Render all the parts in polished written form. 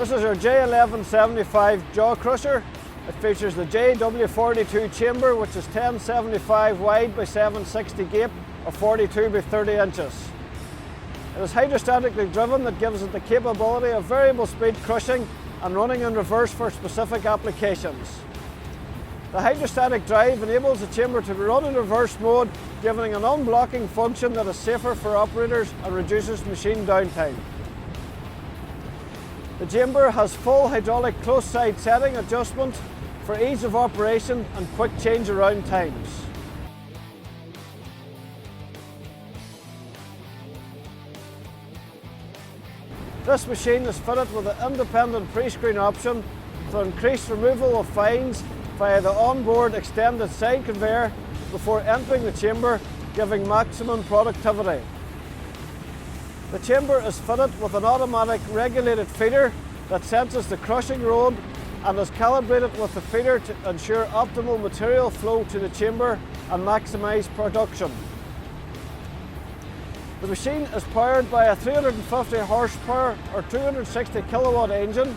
This is our J-1175 Jaw Crusher. It features the JW42 chamber, which is 1075 wide by 760 gape, or 42 by 30 inches. It is hydrostatically driven, that gives it the capability of variable speed crushing and running in reverse for specific applications. The hydrostatic drive enables the chamber to be run in reverse mode, giving an unblocking function that is safer for operators and reduces machine downtime. The chamber has full hydraulic close side setting adjustment for ease of operation and quick change around times. This machine is fitted with an independent pre-screen option to increase removal of fines via the onboard extended side conveyor before entering the chamber, giving maximum productivity. The chamber is fitted with an automatic regulated feeder that senses the crushing load and is calibrated with the feeder to ensure optimal material flow to the chamber and maximise production. The machine is powered by a 350 horsepower or 260 kilowatt engine.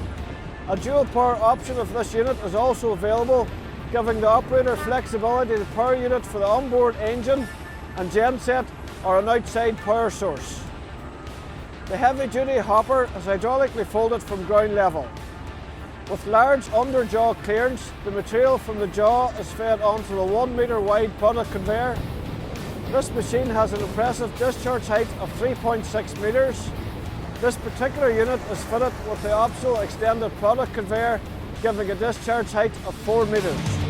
A dual power option of this unit is also available, giving the operator flexibility to power unit for the onboard engine and genset or an outside power source. The heavy-duty hopper is hydraulically folded from ground level. With large under-jaw clearance, the material from the jaw is fed onto the 1 metre wide product conveyor. This machine has an impressive discharge height of 3.6 metres. This particular unit is fitted with the optional extended product conveyor, giving a discharge height of 4 metres.